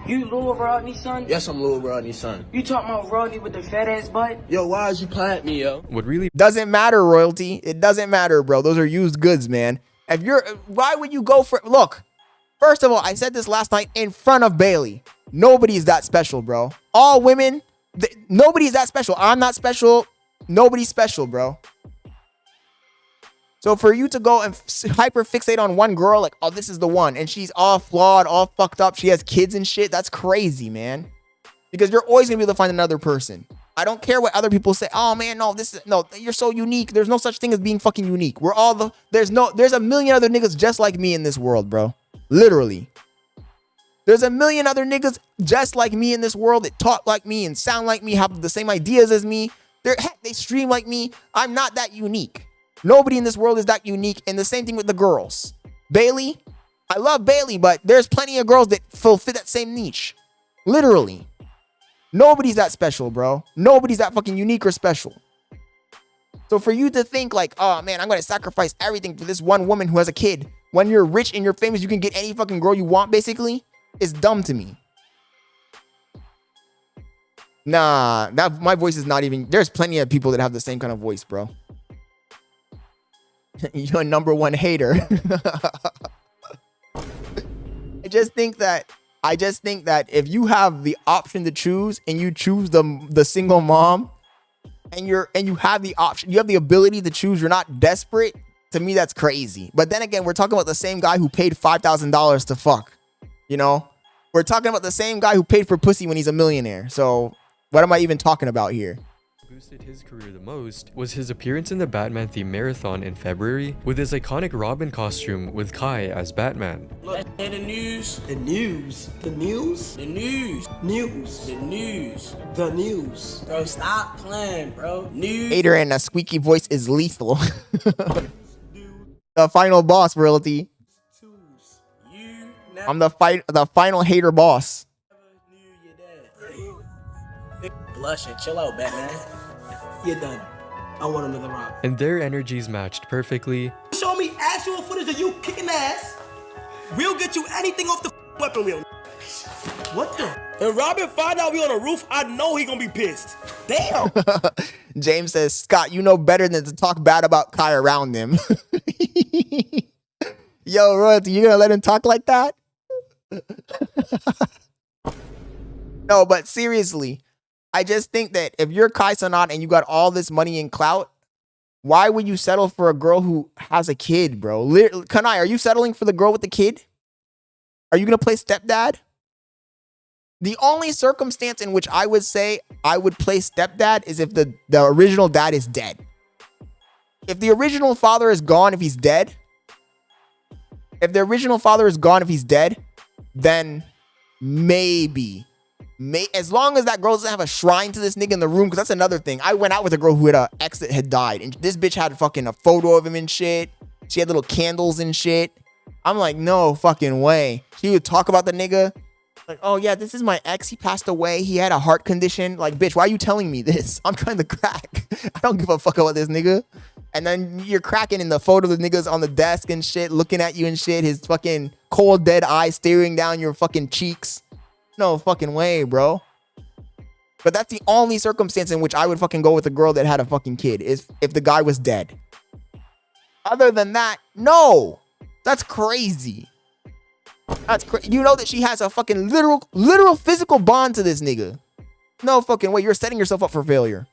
You Little Rodney, son? Yes, I'm Little Rodney's son. You talking about Rodney with the fat ass butt? Yo, why is you playing at me, yo? What really Doesn't matter, royalty. It doesn't matter, bro. Those are used goods, man. If you're, why would you go for, look, first of all, I said this last night in front of Bailey. Nobody's that special, bro. All women, nobody's that special. I'm not special. Nobody's special, bro. So for you to go and hyper fixate on one girl, like, oh, this is the one, and she's all flawed, all fucked up, she has kids and shit, that's crazy, man. Because you're always gonna be able to find another person. I don't care what other people say. Oh man, no, you're so unique. There's no such thing as being fucking unique. We're all there's a million other niggas just like me in this world, bro. Literally. There's a million other niggas just like me in this world that talk like me and sound like me, have the same ideas as me. They stream like me. I'm not that unique. Nobody in this world is that unique. And the same thing with the girls. Bailey, I love Bailey, but there's plenty of girls that fit that same niche. Literally. Nobody's that special, bro. Nobody's that fucking unique or special. So for you to think like, oh man, I'm going to sacrifice everything for this one woman who has a kid. When you're rich and you're famous, you can get any fucking girl you want, basically. It's dumb to me. Nah, my voice is not even, there's plenty of people that have the same kind of voice, bro. You're a number one hater. I just think that if you have the option to choose and you choose the single mom and you have the option, you have the ability to choose, you're not desperate, to me that's crazy. But then again, we're talking about the same guy who paid $5,000 to fuck. You know? We're talking about the same guy who paid for pussy when he's a millionaire. So what am I even talking about here? boosted his career the most was his appearance in the Batman themed marathon in February with his iconic Robin costume with Kai as Batman. Look, in the news. The news. The news? The news. News. The news. The news. Bro, stop playing, bro. News. Hater and a squeaky voice is lethal. The final boss, royalty. I'm the final hater boss. Blushing. Chill out, Batman. You're done. I want another round. And their energies matched perfectly. Show me actual footage of you kicking ass. We'll get you anything off the weapon wheel. What the? If Robin find out we on a roof, I know he gonna be pissed. Damn. James says, Scott, you know better than to talk bad about Kai around him. Yo, royalty, you gonna let him talk like that? No, but seriously, I just think that if you're Kai Cenat and you got all this money and clout, why would you settle for a girl who has a kid, bro? Kanai, are you settling for the girl with the kid? Are you going to play stepdad? The only circumstance in which I would say I would play stepdad is if the original dad is dead. If the original father is gone, if he's dead, then maybe. As long as that girl doesn't have a shrine to this nigga in the room, because that's another thing. I went out with a girl who had an ex that had died, and this bitch had fucking a photo of him and shit. She had little candles and shit. I'm like, no fucking way. She would talk about the nigga. Like, oh yeah, this is my ex. He passed away. He had a heart condition. Like, bitch, why are you telling me this? I'm trying to crack. I don't give a fuck about this nigga. And then you're cracking in the photo of the niggas on the desk and shit, looking at you and shit. His fucking cold, dead eyes staring down your fucking cheeks. No fucking way, bro. But that's the only circumstance in which I would fucking go with a girl that had a fucking kid, is if the guy was dead. Other than that, no. That's crazy. That's crazy. You know that she has a fucking literal physical bond to this nigga. No fucking way. You're setting yourself up for failure.